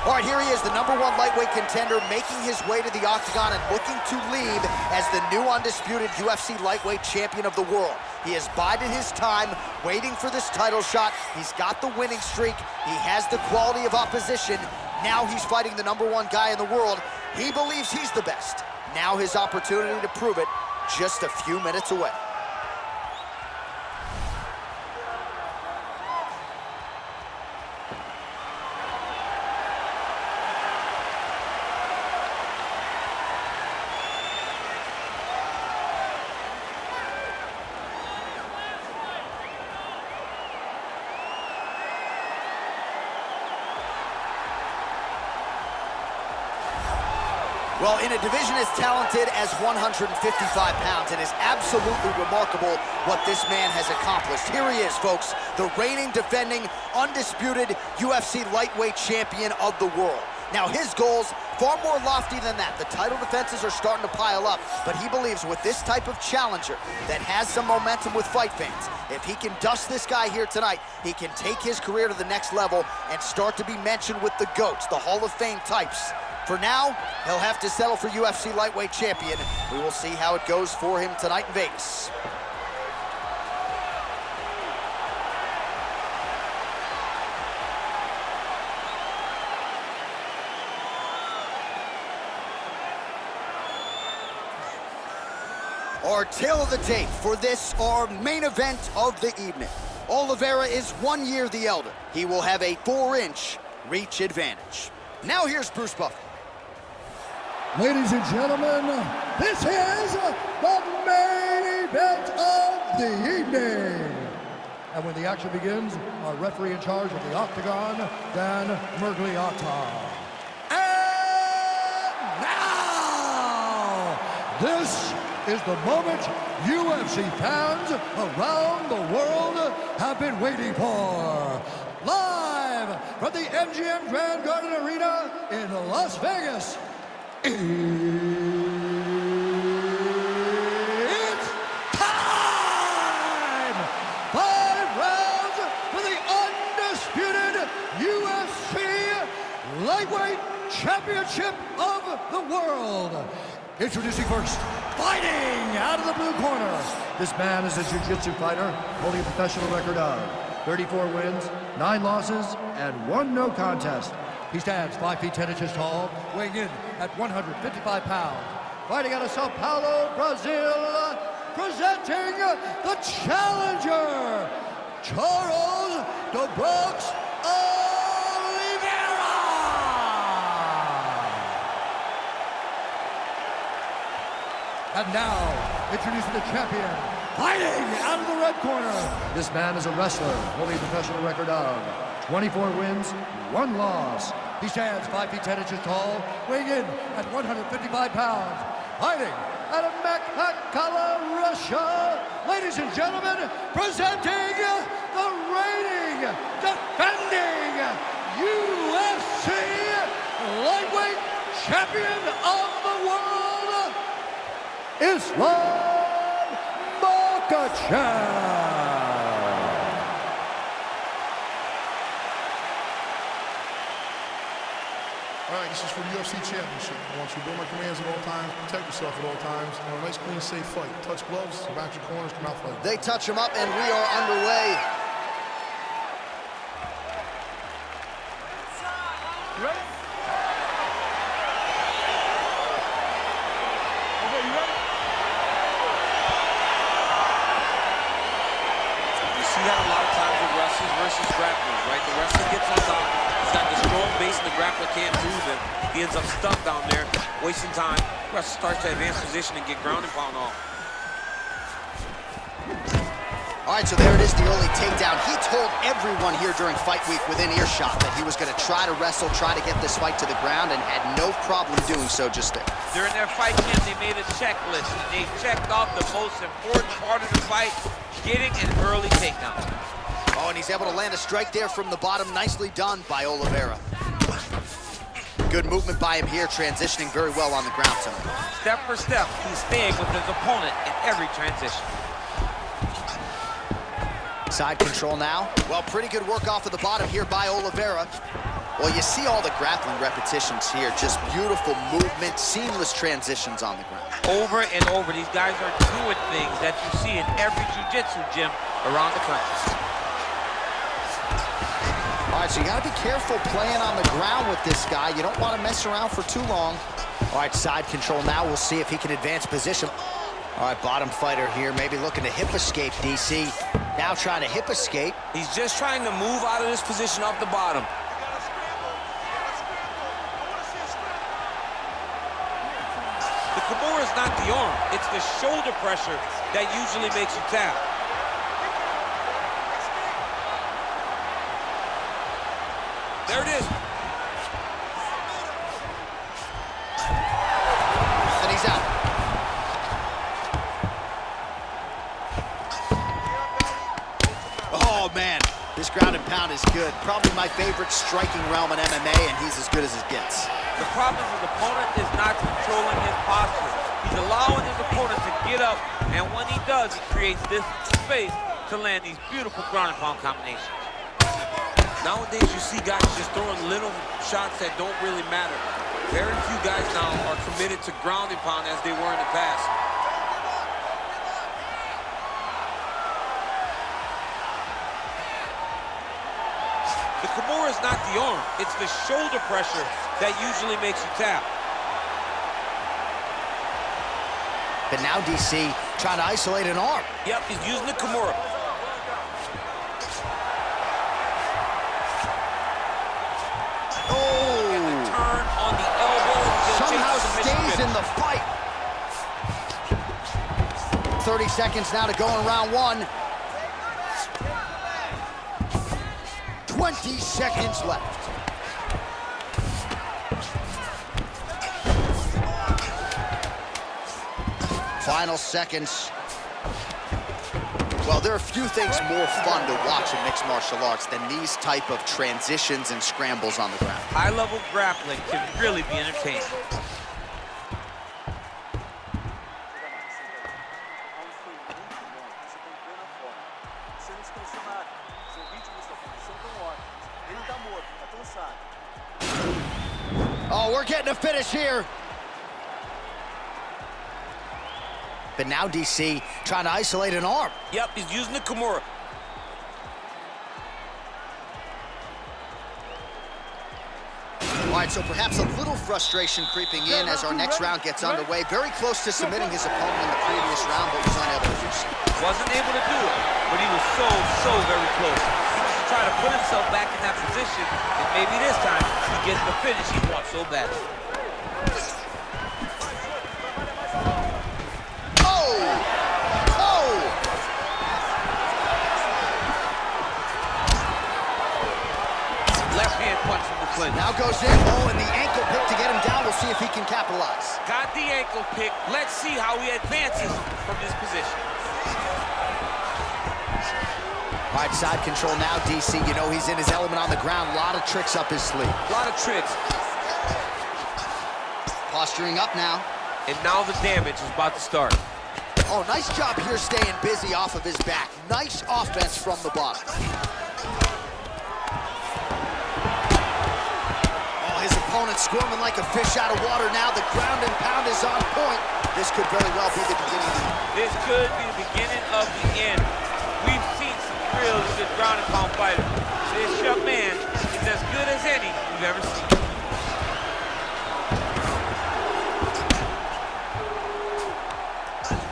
All right, here he is, the #1 lightweight contender, making his way to the octagon and looking to lead as the new undisputed UFC lightweight champion of the world. He has bided his time, waiting for this title shot. He's got the winning streak. He has the quality of opposition. Now he's fighting the #1 guy in the world. He believes he's the best. Now his opportunity to prove it, just a few minutes away. Well, in a division as talented as 155 pounds, it is absolutely remarkable what this man has accomplished. Here he is, folks, the reigning, defending, undisputed UFC lightweight champion of the world. Now, his goals, far more lofty than that. The title defenses are starting to pile up, but he believes with this type of challenger that has some momentum with fight fans, if he can dust this guy here tonight, he can take his career to the next level and start to be mentioned with the GOATs, the Hall of Fame types. For now, he'll have to settle for UFC lightweight champion. We will see how it goes for him tonight in Vegas. Our tail of the tape for this, our main event of the evening. Oliveira is 1 year the elder. He will have a 4-inch reach advantage. Now here's Bruce Buffer. Ladies and gentlemen, this is the main event of the evening. And when the action begins, our referee in charge of the octagon, Dan Mergliotta. And now, this is the moment UFC fans around the world have been waiting for. Live from the MGM Grand Garden Arena in Las Vegas. It's time! 5 rounds for the undisputed UFC Lightweight Championship of the World. Introducing first, fighting out of the blue corner. This man is a jiu-jitsu fighter holding a professional record of 34 wins, 9 losses, and 1 no contest. He stands 5 feet 10 inches tall, weighing in at 155 pounds. Fighting out of Sao Paulo, Brazil, presenting the challenger, Charles "The Bronx" Oliveira. And now, introducing the champion, fighting out of the red corner. This man is a wrestler, holding a professional record of 24 wins, 1 loss. He stands 5 feet 10 inches tall, weighing in at 155 pounds. Fighting out of Makhachev, Russia. Ladies and gentlemen, presenting the reigning, defending UFC lightweight champion of the world, Islam Makhachev. All right, this is for the UFC Championship. I want you to obey my commands at all times, protect yourself at all times, and a nice, clean, safe fight. Touch gloves, back your corners, come out fighting. They touch him up, and we are underway. You ready? Okay, you ready? You see that a lot of times with wrestlers versus grapplers, right? The wrestler gets on top. He's got the strong base and the grappler can't move him. He ends up stuck down there, wasting time. The wrestler starts to advance position and get ground and pound off. All right, so there it is, the early takedown. He told everyone here during fight week within earshot that he was going to try to wrestle, try to get this fight to the ground, and had no problem doing so just there. During their fight camp, they made a checklist, and they checked off the most important part of the fight, getting an early takedown. Oh, and he's able to land a strike there from the bottom. Nicely done by Oliveira. Good movement by him here, transitioning very well on the ground tonight. Step for step, he's staying with his opponent in every transition. Side control now. Well, pretty good work off of the bottom here by Oliveira. Well, you see all the grappling repetitions here. Just beautiful movement, seamless transitions on the ground. Over and over, these guys are doing things that you see in every jiu-jitsu gym around the country. All right, so you got to be careful playing on the ground with this guy. You don't want to mess around for too long. All right, side control now. We'll see if he can advance position. All right, bottom fighter here, maybe looking to hip escape, DC. Now trying to hip escape. He's just trying to move out of this position off the bottom. The Kimura is not the arm. It's the shoulder pressure that usually makes you tap. There it is. And he's out. Oh, man. This ground and pound is good. Probably my favorite striking realm in MMA, and he's as good as it gets. The problem is his opponent is not controlling his posture. He's allowing his opponent to get up, and when he does, he creates this space to land these beautiful ground and pound combinations. Nowadays, you see guys just throwing little shots that don't really matter. Very few guys now are committed to ground and pound as they were in the past. The Kimura is not the arm. It's the shoulder pressure that usually makes you tap. But now DC trying to isolate an arm. Yep, he's using the Kimura. Turn on the elbow. Somehow stays in the fight. 30 seconds now to go in round one. 20 seconds left. Final seconds. Well, there are few things more fun to watch in mixed martial arts than these type of transitions and scrambles on the ground. High-level grappling can really be entertaining. Oh, we're getting a finish here. But now DC trying to isolate an arm. Yep, he's using the Kimura. All right, so perhaps a little frustration creeping in as our next round gets underway. Very close to submitting his opponent in the previous round, but was unable to do so. Wasn't able to do it, but he was so very close. He was trying to put himself back in that position, and maybe this time he gets the finish he wants so badly. Punch from the clinch. Now goes in. Oh, and the ankle pick to get him down. We'll see if he can capitalize. Got the ankle pick. Let's see how he advances from this position. All right, side control now, DC. You know he's in his element on the ground. A lot of tricks up his sleeve. A lot of tricks. Posturing up now. And now the damage is about to start. Oh, nice job here staying busy off of his back. Nice offense from the bottom. His opponent squirming like a fish out of water now. The ground and pound is on point. This could very well be the beginning of the end. This could be the beginning of the end. We've seen some really good ground and pound fighters. This young man is as good as any we've ever seen.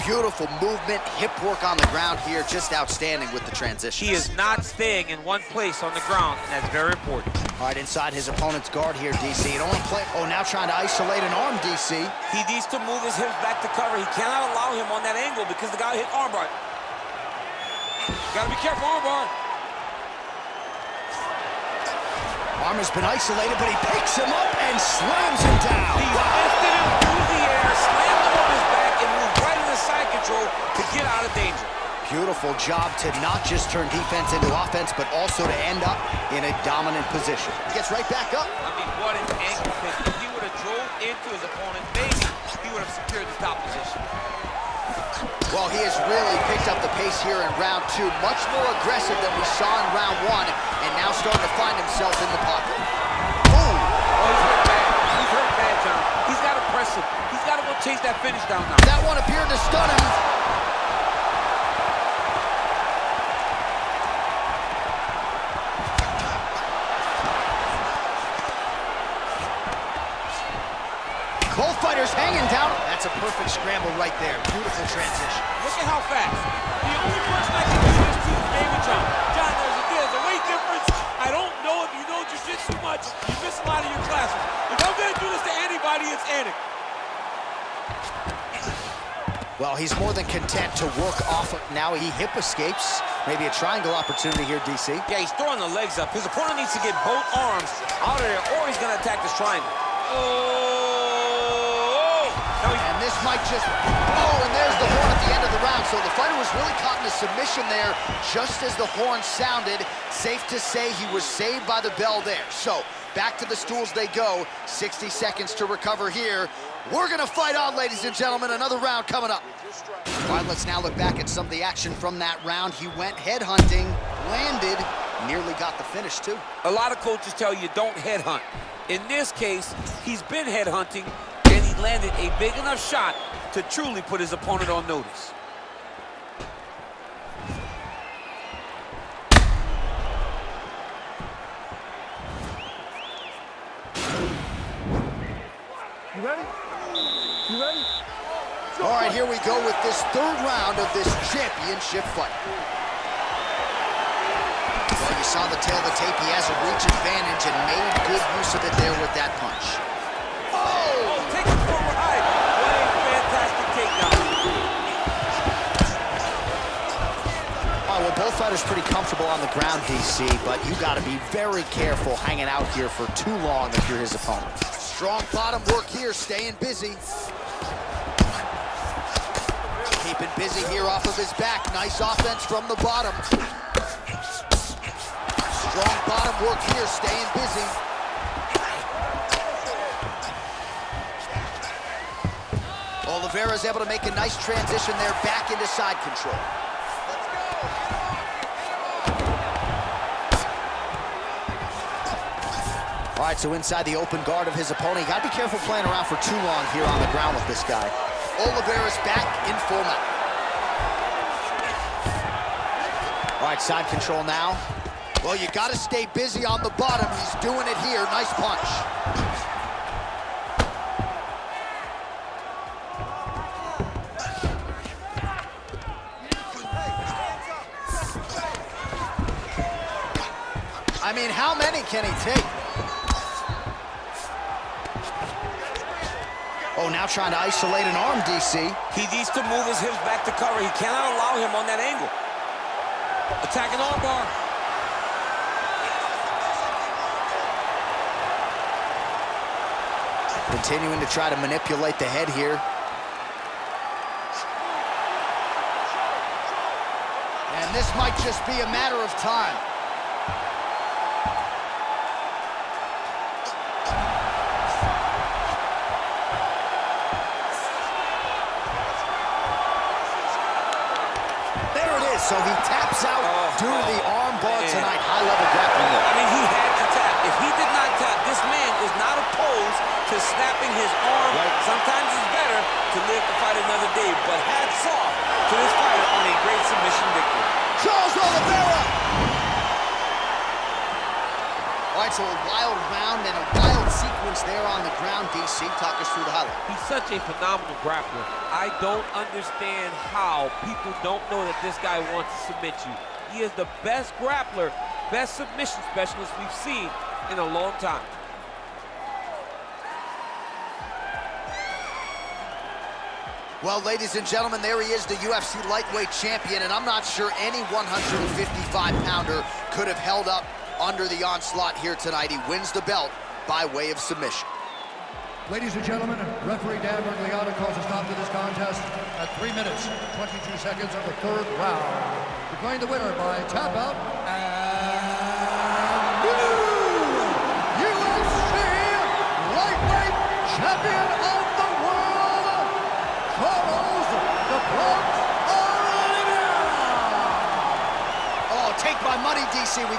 Beautiful movement, hip work on the ground here. Just outstanding with the transition. He is not staying in one place on the ground, and that's very important. All right, inside his opponent's guard here, DC. It only play. Oh, now trying to isolate an arm, DC. He needs to move his hips back to cover. He cannot allow him on that angle because the guy hit armbar. Gotta be careful, armbar. Arm has been isolated, but he picks him up and slams him down. He lifted him through the air, slammed him on his back, and moved right into side control to get out of danger. Beautiful job to not just turn defense into offense, but also to end up in a dominant position. He gets right back up. I mean, what an ankle pick. If he would have drove into his opponent, maybe he would have secured the top position. Well, he has really picked up the pace here in round two. Much more aggressive than we saw in round one, and now starting to find himself in the pocket. chase that finish down now. That one appeared to stun him. Both fighters hanging down. That's a perfect scramble right there. Beautiful transition. Look at how fast. The only person I can do this to is David John. John, there's a weight difference. I don't know if you know jiu-jitsu much. You miss a lot of your classes. If I'm going to do this to anybody, it's Anik. Well, he's more than content to work off. Now he hip escapes. Maybe a triangle opportunity here, DC. Yeah, he's throwing the legs up. His opponent needs to get both arms out of there, or he's going to attack this triangle. Oh! And this might just... Oh, and there's the horn at the end of the round. So the fighter was really caught in a submission there just as the horn sounded. Safe to say he was saved by the bell there. So back to the stools they go. 60 seconds to recover here. We're going to fight on, ladies and gentlemen. Another round coming up. All right, let's now look back at some of the action from that round. He went headhunting, landed, nearly got the finish, too. A lot of coaches tell you don't headhunt. In this case, he's been headhunting, and he landed a big enough shot to truly put his opponent on notice. You ready? You ready? All right, here we go with this third round of this championship fight. Well, you saw the tail of the tape. He has a reach advantage and made good use of it there with that punch. Oh, take it for a ride. What a fantastic takedown. All right, well, both fighters pretty comfortable on the ground, DC, but you got to be very careful hanging out here for too long if you're his opponent. Strong bottom work here, staying busy. Keeping busy here off of his back. Nice offense from the bottom. Strong bottom work here, staying busy. Oliveira's able to make a nice transition there back into side control. All right, so inside the open guard of his opponent. You gotta be careful playing around for too long here on the ground with this guy. Oliveira's back in full mount. All right, side control now. Well, you gotta stay busy on the bottom. He's doing it here. Nice punch. I mean, how many can he take? Oh, now trying to isolate an arm, DC. He needs to move his hips back to cover. He cannot allow him on that angle. Attacking armbar. Continuing to try to manipulate the head here. And this might just be a matter of time. So he taps out due to the arm bar tonight. High-level grappling. I mean, he had to tap. If he did not tap, this man is not opposed to snapping his arm. Right. Sometimes it's better to live to fight another day. But hats off to this fighter on a great submission victory. Charles Oliveira! All right, so a wild round and a wild sequence there on the ground. DC, talk us through the highlight. He's such a phenomenal grappler. I don't understand how people don't know that this guy wants to submit you. He is the best grappler, best submission specialist we've seen in a long time. Well, ladies and gentlemen, there he is, the UFC lightweight champion, and I'm not sure any 155-pounder could have held up under the onslaught here tonight. He wins the belt by way of submission. Ladies and gentlemen, referee Dan Bergliano calls a stop to this contest at 3 minutes, 22 seconds of the third round. Declaring the winner by tap out and